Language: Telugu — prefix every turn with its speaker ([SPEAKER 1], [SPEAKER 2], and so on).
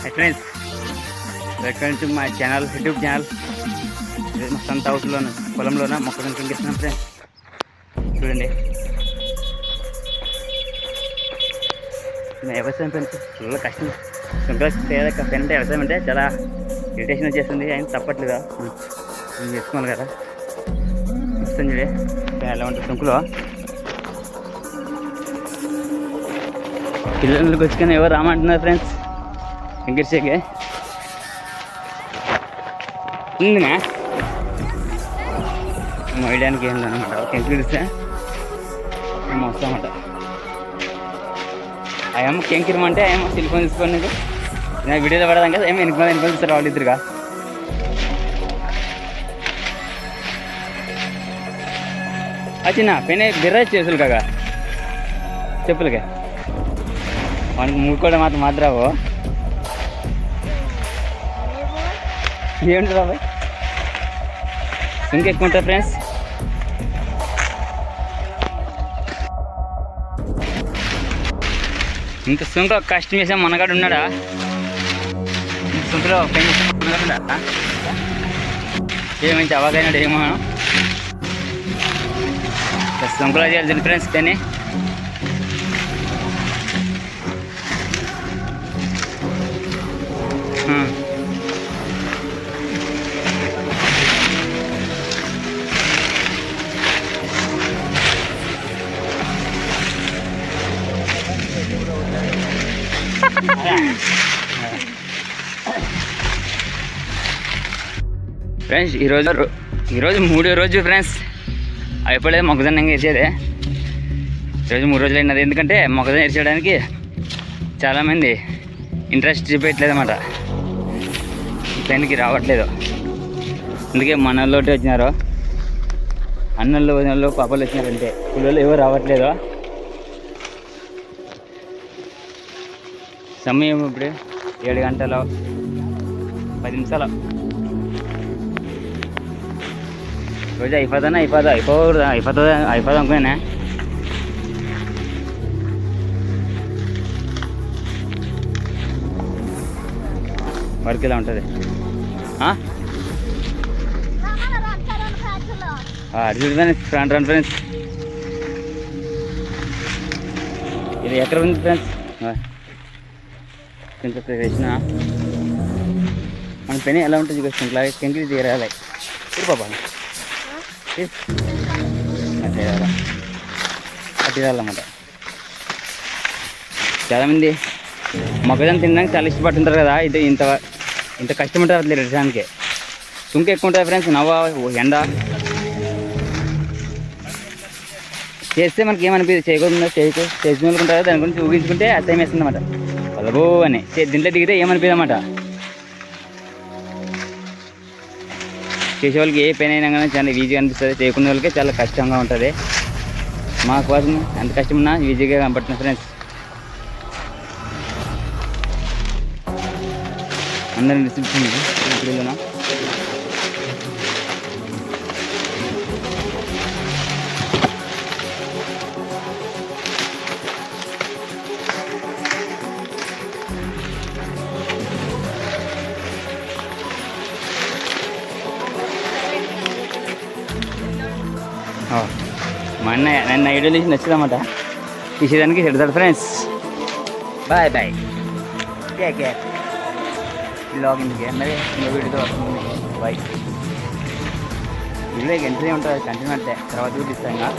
[SPEAKER 1] Friends, welcome to my channel, YouTube channel. మా సొంత హౌస్లోను పొలంలోన మొక్కలను పెంకిస్తున్నాం ఫ్రెండ్స్. చూడండి, వ్యవసాయం ఫ్రెండ్స్ చాలా కష్టం. సంక్రాంతి పెంటే వ్యవసాయం అంటే చాలా ఇరిటేషన్ వచ్చేస్తుంది. ఆయన తప్పట్లేదు, నేను చేసుకోవాలి కదా. ఇస్తాను చూడే ఎలా ఉంటుంది తుంకులో. పిల్లలకి వచ్చుకొని ఎవరు రామంటున్నారు ఫ్రెండ్స్. వెంకటేశ్వరకి ఉందినా మోయడానికి ఏం లేదన్నమాట. కెంకిరిస్తే మేము వస్తామన్నమాట. అయ్యమ్మ కెంకిరమంటే అయ్యమ్మ సెల్ఫోన్ తీసుకొని నేను వీడియోలో పడదాం కదా. ఏమో వెనుక తీస్తారు వాళ్ళు ఇద్దరుగా. చిన్న పెనే బిర్రా చేసులు కాగా చెప్పులకే మనకి మూడుకోవడం మాత్రం రావు. ఏమిటి బాబాయ్ ఇంకెక్కువ ఉంటుంది ఫ్రెండ్స్. ఇంత సుంక కష్టం చేసాం. మనగాడు ఉన్నాడా సుంకలో పెన్ మనగాడు ఏమంచి అవాగైనాడు ఏమో. సుంకలో చేయాలి ఫ్రెండ్స్. కానీ ఫ్రెండ్స్ ఈరోజు మూడో రోజు ఫ్రెండ్స్. అయిపోలేదు మొక్కజొన్న ఇరిచేదే. ఈరోజు 3 రోజులు అయినది. ఎందుకంటే మొక్కజొన్న ఇరిచేయడానికి చాలామంది ఇంట్రెస్ట్ చూపించట్లేదు అన్నమాట. ఈ పైనకి రావట్లేదు. అందుకే మన వాళ్ళోటి వచ్చినారు. అన్నళ్ళు వదినళ్ళు పాపలు వచ్చినారంటే పిల్లలు ఎవరు రావట్లేదు. సమయం ఇప్పుడు 7 గంటల 10 నిమిషాలు. రోజు అయిపోతుంది అనుకున్నా. వర్క్ ఇలా ఉంటుంది. చూడండి ఫ్రెండ్ రన్ ఫ్రెండ్స్. ఇది ఎక్కడ ఉంది ఫ్రెండ్స్. కొంచెం వేసిన మన పెని ఎలా ఉంటుంది చూపిస్తుంది. కెంకి తీరాలి పాప అట్టిరాలన్నమాట. చాలామంది మొక్కజొన్న తినడానికి చాలా ఇష్టపడుతుంటారు కదా. ఇది ఇంత కష్టం ఉంటుంది అట్లా రిజానికి. తుంక ఎక్కువ ఉంటుంది ఫ్రెండ్స్. ఎండ చేస్తే మనకి ఏమనిపించదు. చేయకుండా చేసిన వాళ్ళకి ఉంటారు. దాని గురించి ఊహించుకుంటే అసహ్యం వేస్తుంది అన్నమాట. అలాగో అని దీంట్లో దిగితే ఏమనిపించదు అన్నమాట. చేసేవాళ్ళకి ఏ పని అయినా కానీ చాలా ఈజీగా అనిపిస్తుంది. చేయకునే వాళ్ళకి చాలా కష్టంగా ఉంటుంది. మా కోసం ఎంత కష్టం ఉన్నా ఈజీగా కనపడుతుంది ఫ్రెండ్స్. అందరినీ డిస్క్రిప్షన్ ఇప్పుడునా మా అన్న నన్ను ఐడియా తీసి నచ్చిందన్నమాట. తీసేదానికి చెడతాడు ఫ్రెండ్స్. Bye bye. లాగిన్కి మరి ఇంకో వీడియోతో వస్తుంది. బాయ్. వీడియోకి ఎంట్రీ ఉంటుంది కంటిన్యూ అంటే తర్వాత చూపిస్తాను.